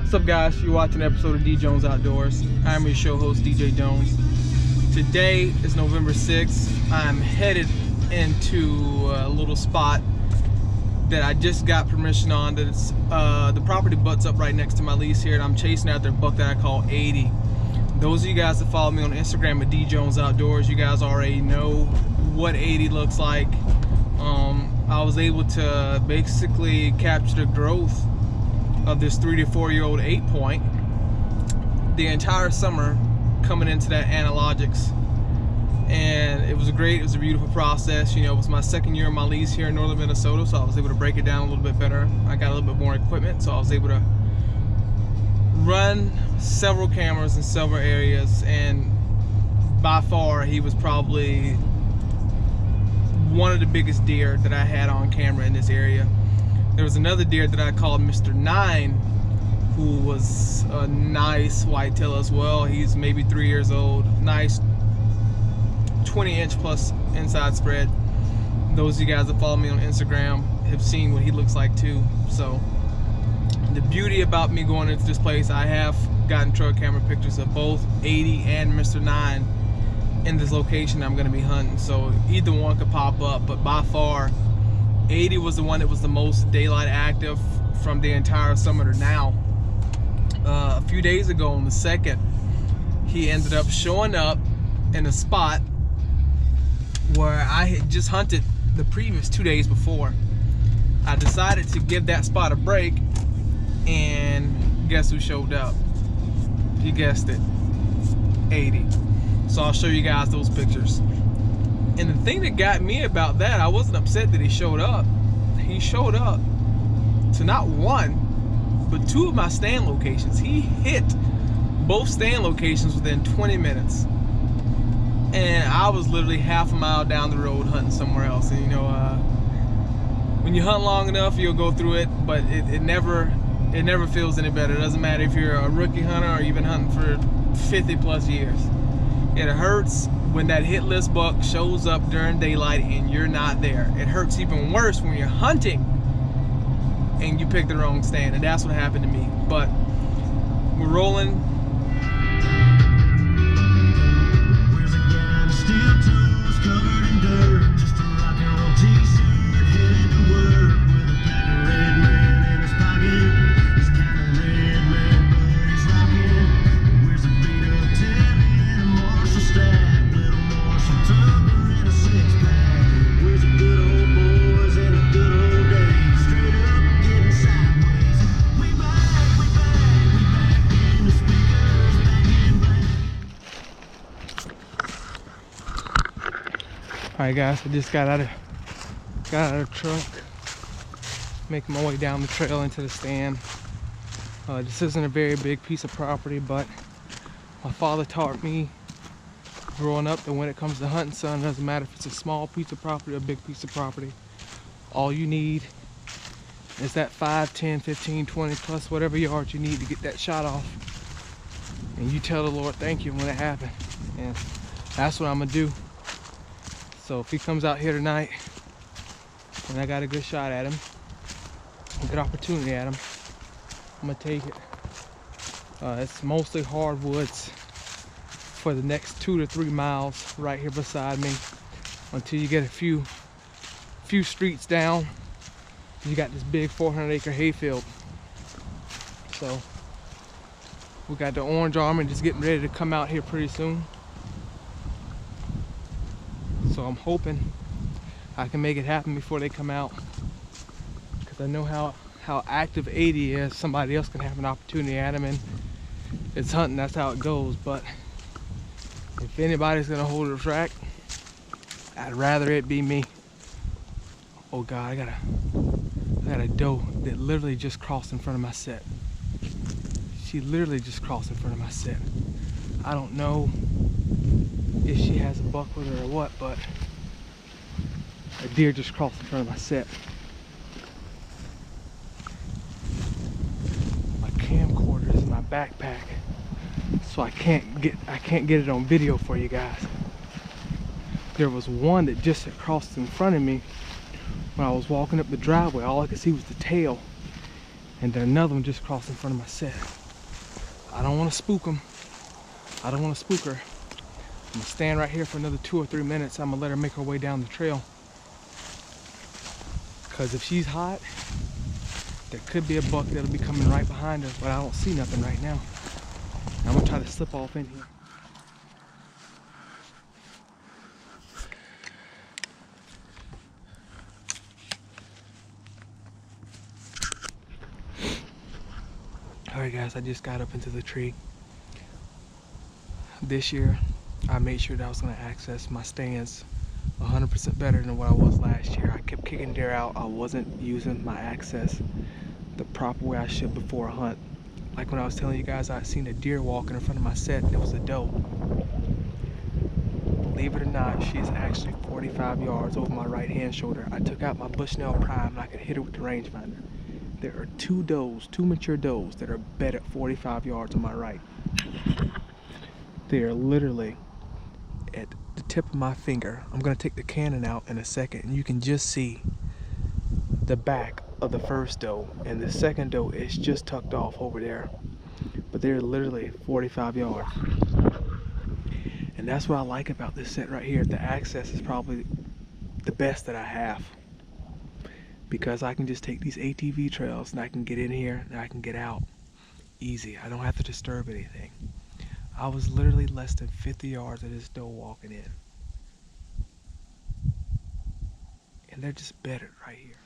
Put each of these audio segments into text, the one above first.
What's up, guys? You're watching an episode of DJonesOutdoors. I'm your show host, DJ Jones. Today is November 6th. I'm headed into a little spot that I just got permission on. That's the property butts up right next to my lease here, and I'm chasing after a buck that I call 80. Those of you guys that follow me on Instagram at DJonesOutdoors, you guys already know what 80 looks like. I was able to basically capture the growth of this 3 to 4 year old 8-point the entire summer coming into that analogics, and it was a beautiful process. You know, it was my second year of my lease here in Northern Minnesota, so I was able to break it down a little bit better. I got a little bit more equipment, so I was able to run several cameras in several areas, and by far he was probably one of the biggest deer that I had on camera in this area. There was another deer that I called Mr. 9, who was a nice whitetail as well. He's maybe 3 years old. Nice 20-inch plus inside spread. Those of you guys that follow me on Instagram have seen what he looks like too. So the beauty about me going into this place, I have gotten trail camera pictures of both 80 and Mr. 9 in this location I'm going to be hunting. So either one could pop up, but by far 80 was the one that was the most daylight active from the entire summer to now. A few days ago on the 2nd, he ended up showing up in a spot where I had just hunted the previous 2 days before. I decided to give that spot a break, and guess who showed up? You guessed it, 80. So I'll show you guys those pictures. And the thing that got me about that, I wasn't upset that he showed up. He showed up to not one, but 2 of my stand locations. He hit both stand locations within 20 minutes. And I was literally half a mile down the road hunting somewhere else. And you know, when you hunt long enough, you'll go through it, but it never feels any better. It doesn't matter if you're a rookie hunter or you've been hunting for 50 plus years. It hurts when that hit list buck shows up during daylight and you're not there. It hurts even worse when you're hunting and you pick the wrong stand, and that's what happened to me. But we're rolling. Where's a guy in steel toes covered in dirt, just a rock and roll t-shirt, headed to work with a pack of red man in his pocket. He's kind of red man, but he's rocking. Where's a beat up Teddy and a Marshall stack, little Marshall Tucker and a 6-pack. Where's a good old boys and a good old day, straight up getting sideways. We back in the speakers, back in black. Alright guys, I just got out of the truck, making my way down the trail into the stand. This isn't a very big piece of property, but my father taught me growing up that when it comes to hunting, son, it doesn't matter if it's a small piece of property or a big piece of property. All you need is that 5, 10, 15, 20 plus whatever yards you need to get that shot off. And you tell the Lord thank you when it happens. And that's what I'm gonna do. So if he comes out here tonight and I got a good shot at him, a good opportunity at him, I'm gonna take it. It's mostly hardwoods for the next 2 to 3 miles right here beside me, until you get a few streets down. You got this big 400-acre hayfield. So we got the orange army just getting ready to come out here pretty soon. So I'm hoping I can make it happen before they come out, because I know how active 80 is. Somebody else can have an opportunity at him, and it's hunting, that's how it goes. But if anybody's gonna hold a track, I'd rather it be me. Oh God, I got a doe that literally just crossed in front of my set. She literally just crossed in front of my set. I don't know if she has a buck with her or what, but a deer just crossed in front of my set. My camcorder is in my backpack, so I can't get it on video for you guys. There was one that just had crossed in front of me when I was walking up the driveway. All I could see was the tail, And then another one just crossed in front of my set. I don't want to spook them. I don't want to spook her. I'm gonna stand right here for another 2 or 3 minutes. I'm gonna let her make her way down the trail. Cause if she's hot, there could be a buck that'll be coming right behind her, but I don't see nothing right now. I'm gonna try to slip off in here. Alright guys, I just got up into the tree. This year, I made sure that I was gonna access my stands 100% better than what I was last year. I kept kicking deer out. I wasn't using my access the proper way I should before a hunt. Like when I was telling you guys I seen a deer walking in front of my set, and it was a doe. Believe it or not, she is actually 45 yards over my right hand shoulder. I took out my Bushnell Prime and I could hit her with the rangefinder. There are 2 does, 2 mature does that are bed at 45 yards on my right. They are literally at the tip of my finger. I'm gonna take the cannon out in a second and you can just see the back of the first doe, and the second doe is just tucked off over there. But they're literally 45 yards. And that's what I like about this set right here. The access is probably the best that I have, because I can just take these ATV trails and I can get in here and I can get out easy. I don't have to disturb anything. I was literally less than 50 yards of this doe walking in. And they're just bedded right here.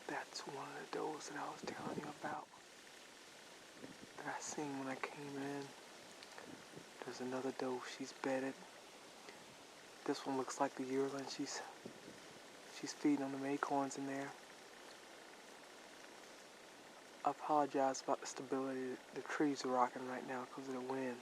That's one of the does that I was telling you about that I seen when I came in. There's another doe, she's bedded. This one looks like the yearling. She's feeding on the acorns in there. I apologize about the stability. The trees are rocking right now because of the wind.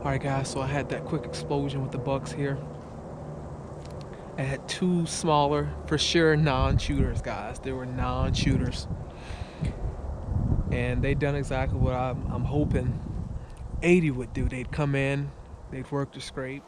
Alright guys, so I had that quick explosion with the bucks here. I had two smaller, for sure non-shooters, guys. They were non-shooters. And they done exactly what I'm hoping 80 would do. They'd come in, they'd work the scrape.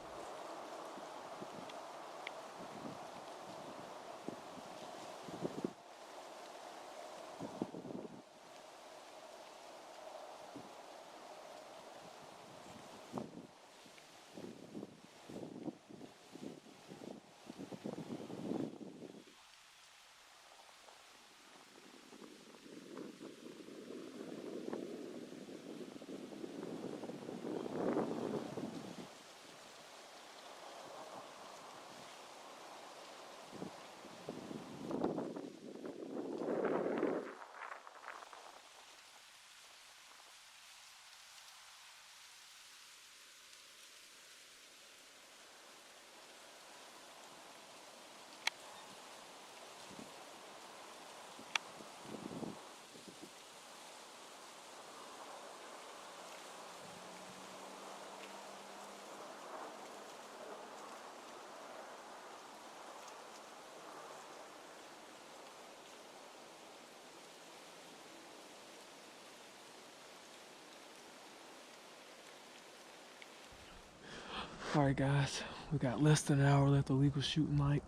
Alright guys, we got less than an hour left of legal shooting night.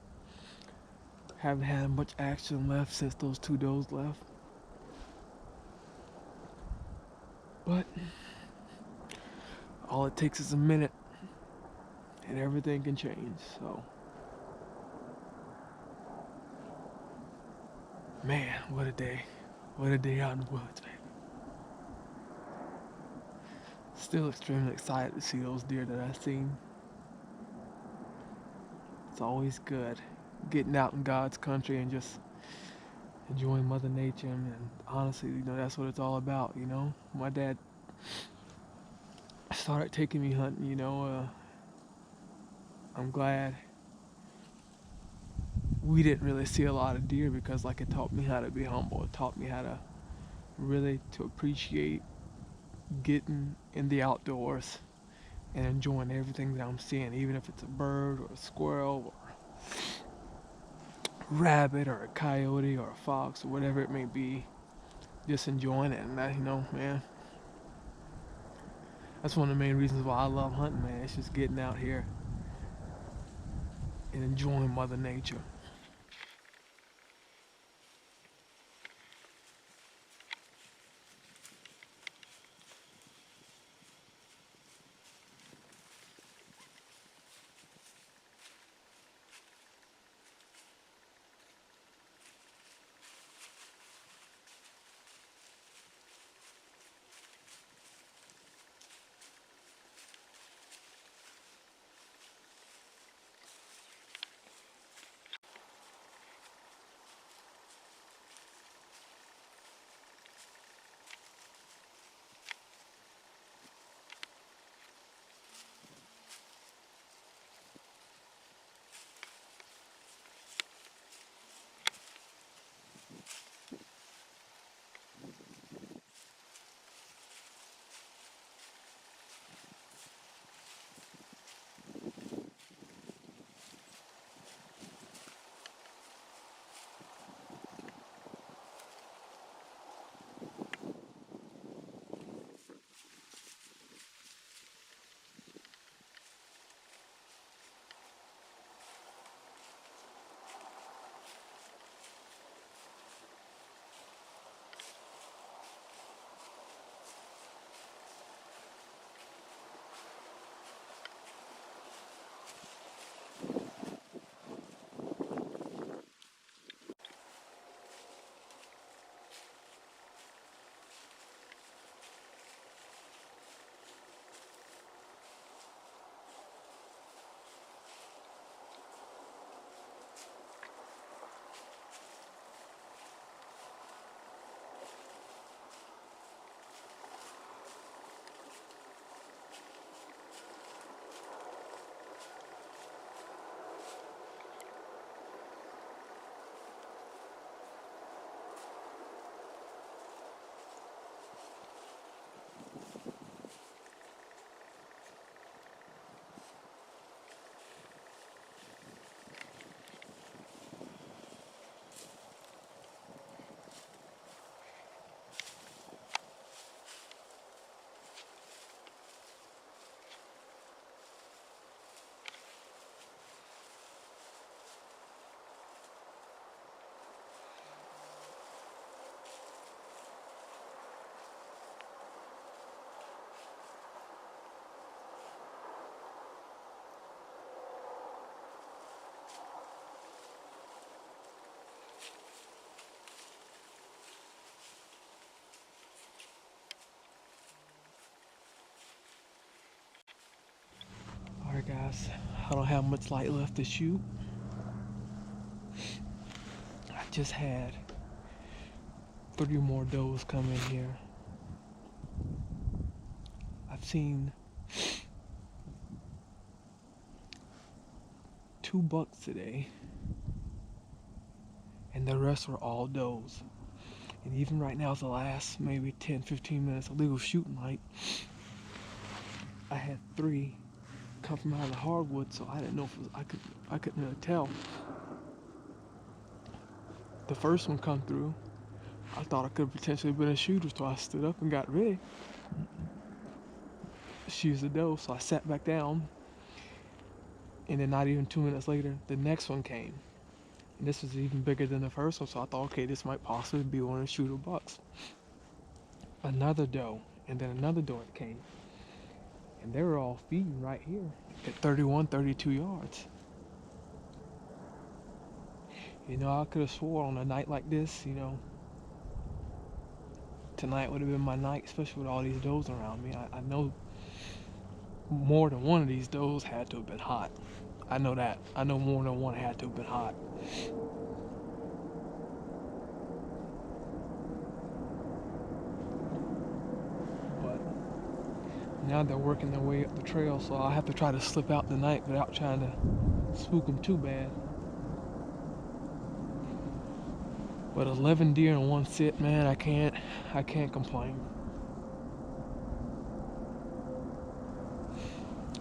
Haven't had much action left since those two does left. But all it takes is a minute and everything can change, so. Man, what a day. What a day out in the woods, baby. Still extremely excited to see those deer that I've seen. It's always good getting out in God's country and just enjoying Mother Nature, and honestly, you know, that's what it's all about, you know. My dad started taking me hunting, you know. I'm glad we didn't really see a lot of deer because, like, it taught me how to be humble. It taught me how to really to appreciate getting in the outdoors and enjoying everything that I'm seeing, even if it's a bird or a squirrel or a rabbit or a coyote or a fox or whatever it may be. Just enjoying it, and that, you know, man, that's one of the main reasons why I love hunting, man. It's just getting out here and enjoying Mother Nature. guys. I don't have much light left to shoot. I just had 3 more does come in here. I've seen 2 bucks today, and the rest were all does. And even right now, it's the last maybe 10-15 minutes of legal shooting light. I had 3 come from out of the hardwood, so I didn't know if it was, I couldn't really tell. The first one come through, I thought it could have potentially been a shooter, so I stood up and got ready. She was a doe, so I sat back down, and then not even 2 minutes later, the next one came. And this was even bigger than the first one, so I thought, okay, this might possibly be one of the shooter bucks. Another doe, and then another doe that came. And they were all feeding right here at 31, 32 yards. You know, I could have swore on a night like this, you know, tonight would have been my night, especially with all these does around me. I know more than one of these does had to have been hot. I know that. I know more than one had to have been hot. But now they're working their way up the trail, so I'll have to try to slip out tonight without trying to spook them too bad. But 11 deer in one sit, man, I can't complain.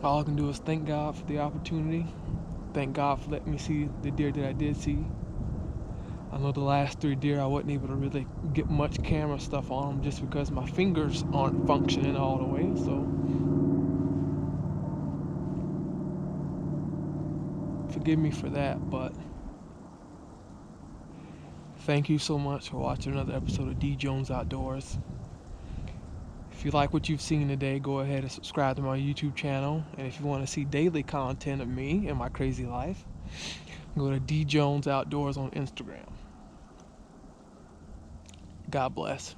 All I can do is thank God for the opportunity. Thank God for letting me see the deer that I did see. I know the last 3 deer I wasn't able to really get much camera stuff on them just because my fingers aren't functioning all the way, so forgive me for that, but thank you so much for watching another episode of D Jones Outdoors. If you like what you've seen today, go ahead and subscribe to my YouTube channel. And if you want to see daily content of me and my crazy life, go to DJonesOutdoors on Instagram. God bless.